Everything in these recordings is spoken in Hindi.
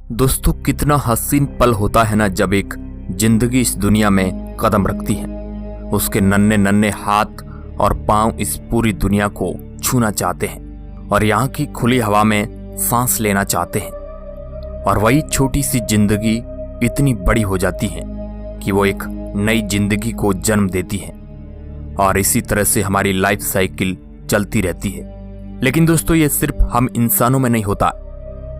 दोस्तों, कितना हसीन पल होता है ना जब एक जिंदगी इस दुनिया में कदम रखती है। उसके नन्हे नन्हे हाथ और पांव इस पूरी दुनिया को छूना चाहते हैं और यहाँ की खुली हवा में सांस लेना चाहते हैं। और वही छोटी सी जिंदगी इतनी बड़ी हो जाती है कि वो एक नई जिंदगी को जन्म देती है और इसी तरह से हमारी लाइफ साइकिल चलती रहती है। लेकिन दोस्तों, ये सिर्फ हम इंसानों में नहीं होता,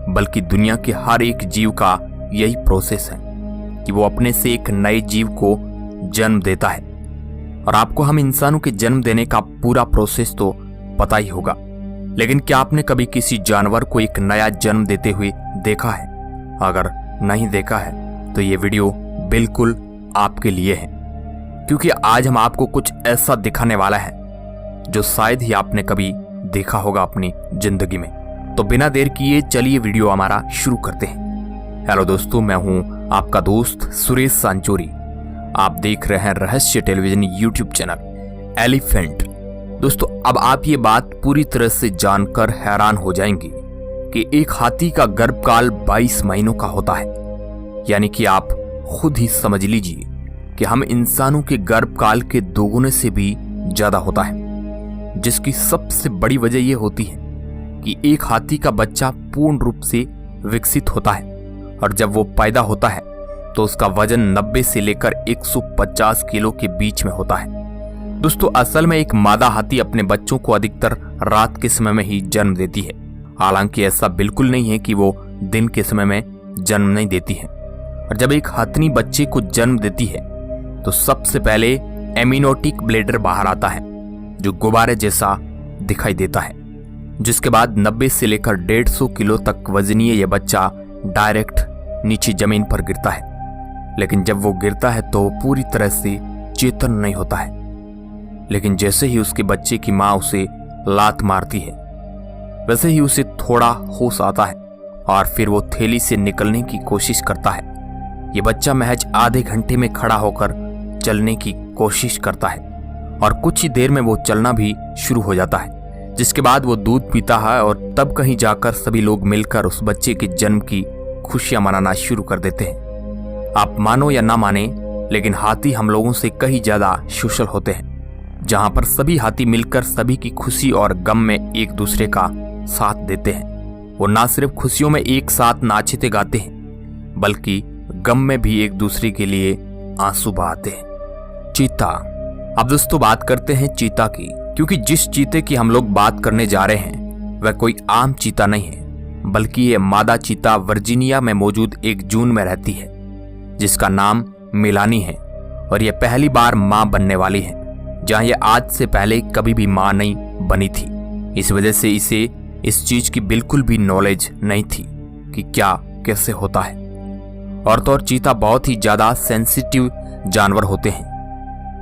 बल्कि दुनिया के हर एक जीव का यही प्रोसेस है कि वो अपने से एक नए जीव को जन्म देता है। और आपको हम इंसानों के जन्म देने का पूरा प्रोसेस तो पता ही होगा, लेकिन क्या आपने कभी किसी जानवर को एक नया जन्म देते हुए देखा है? अगर नहीं देखा है तो ये वीडियो बिल्कुल आपके लिए है, क्योंकि आज हम आपको कुछ ऐसा दिखाने वाला है जो शायद ही आपने कभी देखा होगा अपनी जिंदगी में। तो बिना देर किए चलिए वीडियो हमारा शुरू करते हैं। हेलो दोस्तों, मैं हूं आपका दोस्त सुरेश सांचोरी। आप देख रहे हैं रहस्य टेलीविजन यूट्यूब चैनल एलिफेंट। दोस्तों, अब आप ये बात पूरी तरह से जानकर हैरान हो जाएंगे कि एक हाथी का गर्भकाल 22 महीनों का होता है। यानी कि आप खुद ही समझ लीजिए कि हम इंसानों के गर्भकाल के दोगुने से भी ज्यादा होता है, जिसकी सबसे बड़ी वजह यह होती है कि एक हाथी का बच्चा पूर्ण रूप से विकसित होता है और जब वो पैदा होता है तो उसका वजन 90 से लेकर 150 किलो के बीच में होता है। दोस्तों, असल में एक मादा हाथी अपने बच्चों को अधिकतर रात के समय में ही जन्म देती है। हालांकि ऐसा बिल्कुल नहीं है कि वो दिन के समय में जन्म नहीं देती है। और जब एक हथनी बच्चे को जन्म देती है तो सबसे पहले एमिनोटिक ब्लेडर बाहर आता है, जो गुब्बारे जैसा दिखाई देता है, जिसके बाद 90 से लेकर 150 किलो तक वजनीय यह बच्चा डायरेक्ट नीचे जमीन पर गिरता है। लेकिन जब वो गिरता है तो वो पूरी तरह से चेतन नहीं होता है। लेकिन जैसे ही उसके बच्चे की मां उसे लात मारती है, वैसे ही उसे थोड़ा होश आता है और फिर वो थैली से निकलने की कोशिश करता है। ये बच्चा महज आधे घंटे में खड़ा होकर चलने की कोशिश करता है और कुछ ही देर में वो चलना भी शुरू हो जाता है, जिसके बाद वो दूध पीता है और तब कहीं जाकर सभी लोग मिलकर उस बच्चे के जन्म की खुशियां मनाना शुरू कर देते हैं। आप मानो या ना माने, लेकिन हाथी हम लोगों से कहीं ज्यादा सोशल होते हैं, जहां पर सभी हाथी मिलकर सभी की खुशी और गम में एक दूसरे का साथ देते हैं। वो ना सिर्फ खुशियों में एक साथ नाचते गाते हैं, बल्कि गम में भी एक दूसरे के लिए आंसू बहाते हैं। चीता। अब दोस्तों, बात करते हैं चीता की, क्योंकि जिस चीते की हम लोग बात करने जा रहे हैं वह कोई आम चीता नहीं है, बल्कि ये मादा चीता वर्जीनिया में मौजूद एक जून में रहती है, जिसका नाम मिलानी है। और यह पहली बार मां बनने वाली है, जहां यह आज से पहले कभी भी मां नहीं बनी थी। इस वजह से इसे इस चीज की बिल्कुल भी नॉलेज नहीं थी कि क्या कैसे होता है। और तो और चीता बहुत ही ज्यादा सेंसिटिव जानवर होते हैं,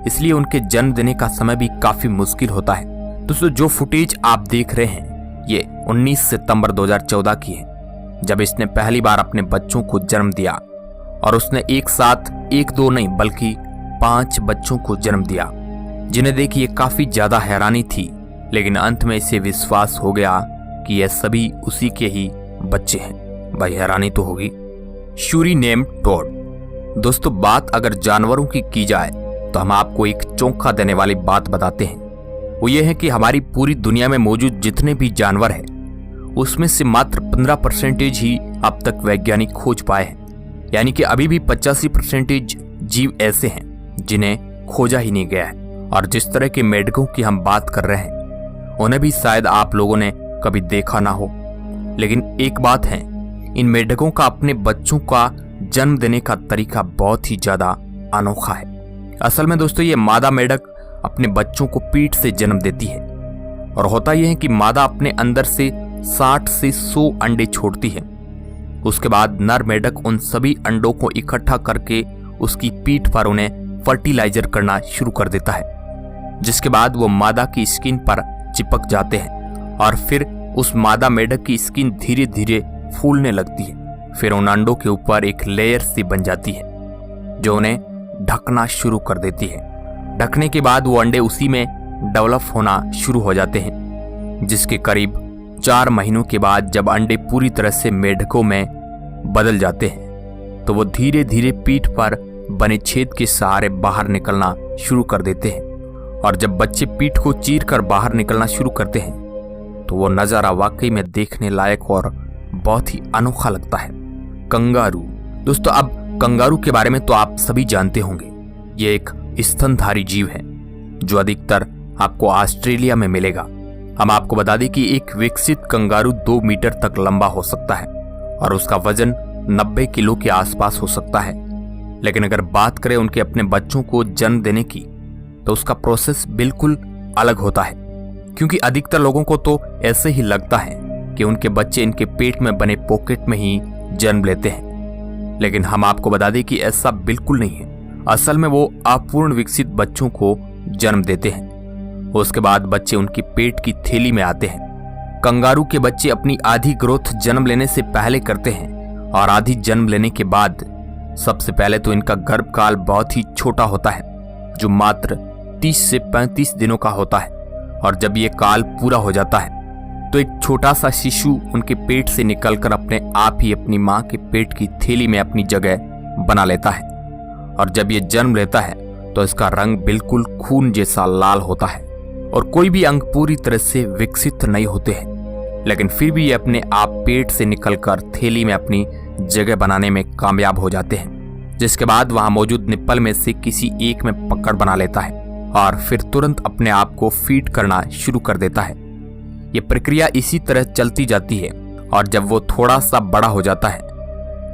इसलिए उनके जन्म देने का समय भी काफी मुश्किल होता है। दोस्तों, जो फुटेज आप देख रहे हैं ये 19 सितंबर 2014 की है, जब इसने पहली बार अपने बच्चों को जन्म दिया। और उसने एक साथ एक दो नहीं बल्कि 5 बच्चों को जन्म दिया, जिन्हें देखिए काफी ज्यादा हैरानी थी। लेकिन अंत में इसे विश्वास हो गया कि यह सभी उसी के ही बच्चे हैं। भाई, हैरानी तो होगी। Suriname toad. दोस्तों, बात अगर जानवरों की जाए तो हम आपको एक चौंका देने वाली बात बताते हैं। वो ये है कि हमारी पूरी दुनिया में मौजूद जितने भी जानवर हैं, उसमें से मात्र 15% ही अब तक वैज्ञानिक खोज पाए हैं। यानी कि अभी भी 85% जीव ऐसे हैं जिन्हें खोजा ही नहीं गया है। और जिस तरह के मेढकों की हम बात कर रहे हैं, उन्हें भी शायद आप लोगों ने कभी देखा ना हो। लेकिन एक बात है, इन मेढकों का अपने बच्चों का जन्म देने का तरीका बहुत ही ज्यादा अनोखा है। असल में दोस्तों, ये मादा मेढक अपने बच्चों को पीठ से जन्म देती है। और होता यह है कि मादा अपने अंदर से 60 से 100 अंडे छोड़ती है। उसके बाद नर मेढक उन सभी अंडों को इकट्ठा करके उसकी पीठ पर उन्हें फर्टिलाइजर करना शुरू कर देता है, जिसके बाद वो मादा की स्किन पर चिपक जाते हैं और फिर उस मादा मेढक की स्किन धीरे धीरे फूलने लगती है। फिर उन अंडों के ऊपर एक लेयर सी बन जाती है, जो उन्हें ढकना शुरू कर देती है। ढकने के बाद वो अंडे उसी में डेवलप होना शुरू हो जाते हैं, जिसके करीब 4 महीनों के बाद जब अंडे पूरी तरह से मेढकों में बदल जाते हैं तो वो धीरे धीरे पीठ पर बने छेद के सहारे बाहर निकलना शुरू कर देते हैं। और जब बच्चे पीठ को चीर कर बाहर निकलना शुरू करते हैं तो वो नजारा वाकई में देखने लायक और बहुत ही अनोखा लगता है। कंगारू। दोस्तों, अब कंगारू के बारे में तो आप सभी जानते होंगे। ये एक स्तनधारी जीव है जो अधिकतर आपको ऑस्ट्रेलिया में मिलेगा। हम आपको बता दें कि एक विकसित कंगारू 2 मीटर तक लंबा हो सकता है और उसका वजन 90 किलो के आसपास हो सकता है। लेकिन अगर बात करें उनके अपने बच्चों को जन्म देने की तो उसका प्रोसेस बिल्कुल अलग होता है, क्योंकि अधिकतर लोगों को तो ऐसे ही लगता है कि उनके बच्चे इनके पेट में बने पॉकेट में ही जन्म लेते हैं। लेकिन हम आपको बता दें कि ऐसा बिल्कुल नहीं है। असल में वो अपूर्ण विकसित बच्चों को जन्म देते हैं। उसके बाद बच्चे उनकी पेट की थैली में आते हैं। कंगारू के बच्चे अपनी आधी ग्रोथ जन्म लेने से पहले करते हैं और आधी जन्म लेने के बाद। सबसे पहले तो इनका गर्भकाल बहुत ही छोटा होता है, जो मात्र 30 से 35 दिनों का होता है। और जब ये काल पूरा हो जाता है तो एक छोटा सा शिशु उनके पेट से निकलकर अपने आप ही अपनी मां के पेट की थैली में अपनी जगह बना लेता है। और जब ये जन्म लेता है तो इसका रंग बिल्कुल खून जैसा लाल होता है और कोई भी अंग पूरी तरह से विकसित नहीं होते हैं। लेकिन फिर भी ये अपने आप पेट से निकलकर थैली में अपनी जगह बनाने में कामयाब हो जाते हैं, जिसके बाद वहां मौजूद निप्पल में से किसी एक में पकड़ बना लेता है और फिर तुरंत अपने आप को फीड करना शुरू कर देता है। ये प्रक्रिया इसी तरह चलती जाती है और जब वो थोड़ा सा बड़ा हो जाता है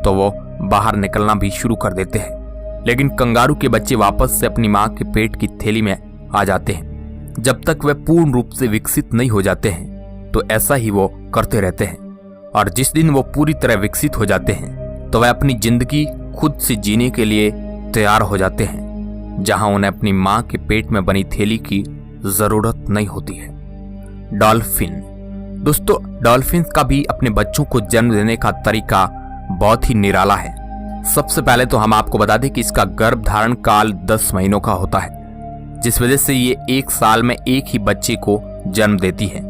तो वो बाहर निकलना भी शुरू कर देते हैं। लेकिन कंगारू के बच्चे वापस से अपनी मां के पेट की थैली में आ जाते हैं। जब तक वे पूर्ण रूप से विकसित नहीं हो जाते हैं तो ऐसा ही वो करते रहते हैं। और जिस दिन वो पूरी तरह विकसित हो जाते हैं तो वे अपनी जिंदगी खुद से जीने के लिए तैयार हो जाते हैं, जहां उन्हें अपनी मां के पेट में बनी थैली की जरूरत नहीं होती है। डॉल्फिन। दोस्तों, डॉल्फिन का भी अपने बच्चों को जन्म देने का तरीका बहुत ही निराला है। सबसे पहले तो हम आपको बता दें कि इसका गर्भ धारण काल 10 महीनों का होता है, जिस वजह से ये 1 साल में एक ही बच्चे को जन्म देती है।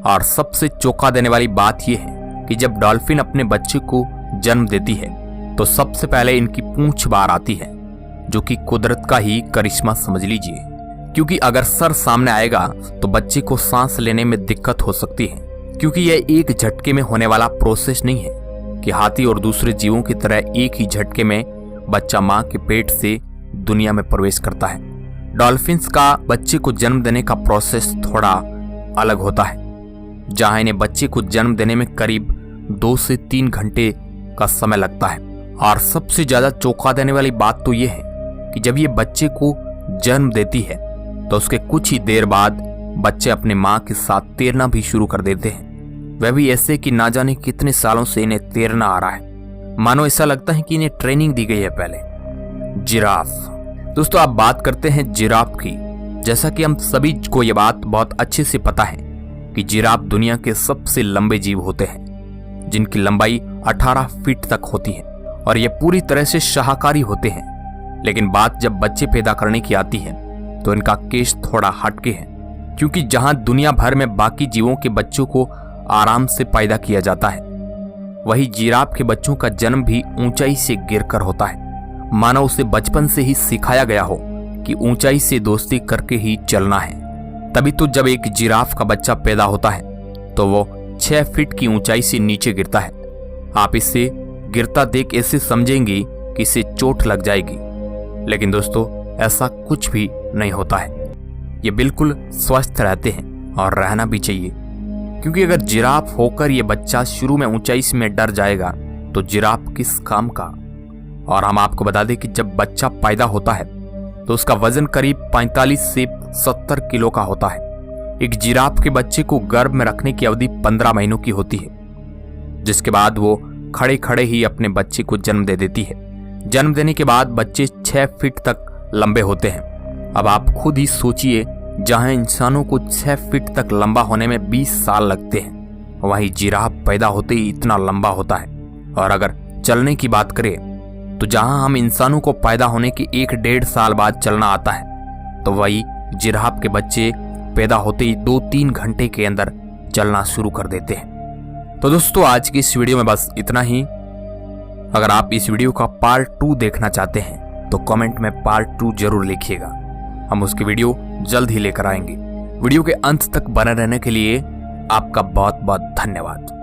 और सबसे चौंका देने वाली बात यह है कि जब डॉल्फिन अपने बच्चे को जन्म देती है तो सबसे पहले इनकी पूंछ बाहर आती है, जो कि कुदरत का ही करिश्मा समझ लीजिए। क्योंकि अगर सर सामने आएगा तो बच्चे को सांस लेने में दिक्कत हो सकती है, क्योंकि यह एक झटके में होने वाला प्रोसेस नहीं है कि हाथी और दूसरे जीवों की तरह एक ही झटके में बच्चा मां के पेट से दुनिया में प्रवेश करता है। डॉल्फिन्स का बच्चे को जन्म देने का प्रोसेस थोड़ा अलग होता है, जहां इन्हें बच्चे को जन्म देने में करीब 2 से 3 घंटे का समय लगता है। और सबसे ज्यादा चौंका देने वाली बात तो यह है कि जब ये बच्चे को जन्म देती है तो उसके कुछ ही देर बाद बच्चे अपने मां के साथ तैरना भी शुरू कर देते हैं। वह भी ऐसे कि ना जाने कितने सालों से इन्हें तैरना आ रहा है, मानो ऐसा लगता है कि इन्हें ट्रेनिंग दी गई है पहले। जिराफ। दोस्तों, आप बात करते हैं जिराफ की। जैसा कि हम सभी को यह बात बहुत अच्छे से पता है कि जिराफ दुनिया के सबसे लंबे जीव होते हैं, जिनकी लंबाई 18 फीट तक होती है और ये पूरी तरह से शाकाहारी होते हैं। लेकिन बात जब बच्चे पैदा करने की आती है तो इनका केस थोड़ा हटके है, क्योंकि जहां दुनिया भर में बाकी जीवों के बच्चों को आराम से पैदा किया जाता है, वही जिराफ के बच्चों का जन्म भी ऊंचाई से गिरकर होता है, मानो उसे बचपन से ही सिखाया गया हो कि ऊंचाई से दोस्ती करके ही चलना है। तभी तो जब एक जिराफ का बच्चा पैदा होता है तो वो 6 फीट की ऊंचाई से नीचे गिरता है। आप इसे गिरता देख ऐसे समझेंगे कि इसे चोट लग जाएगी, लेकिन दोस्तों ऐसा कुछ भी नहीं होता है। ये बिल्कुल स्वस्थ रहते हैं और रहना भी चाहिए, क्योंकि अगर जिराफ होकर ये बच्चा शुरू में ऊंचाई में डर जाएगा तो जिराफ किस काम का। और हम आपको बता दें कि जब बच्चा पैदा होता है तो उसका वजन करीब 45 से 70 किलो का होता है। एक जिराफ के बच्चे को गर्भ में रखने की अवधि 15 महीनों की होती है, जिसके बाद वो खड़े खड़े ही अपने बच्चे को जन्म दे देती है। जन्म देने के बाद बच्चे 6 फीट तक लंबे होते हैं। अब आप खुद ही सोचिए, जहां इंसानों को 6 फीट तक लंबा होने में 20 साल लगते हैं, वहीं जिराफ पैदा होते ही इतना लंबा होता है। और अगर चलने की बात करें तो जहां हम इंसानों को पैदा होने के 1-1.5 साल बाद चलना आता है, तो वही जिराफ के बच्चे पैदा होते ही 2-3 घंटे के अंदर चलना शुरू कर देते हैं। तो दोस्तों, आज की इस वीडियो में बस इतना ही। अगर आप इस वीडियो का पार्ट 2 देखना चाहते हैं तो कमेंट में पार्ट 2 जरूर लिखिएगा। हम उसकी वीडियो जल्द ही लेकर आएंगे। वीडियो के अंत तक बने रहने के लिए आपका बहुत बहुत धन्यवाद।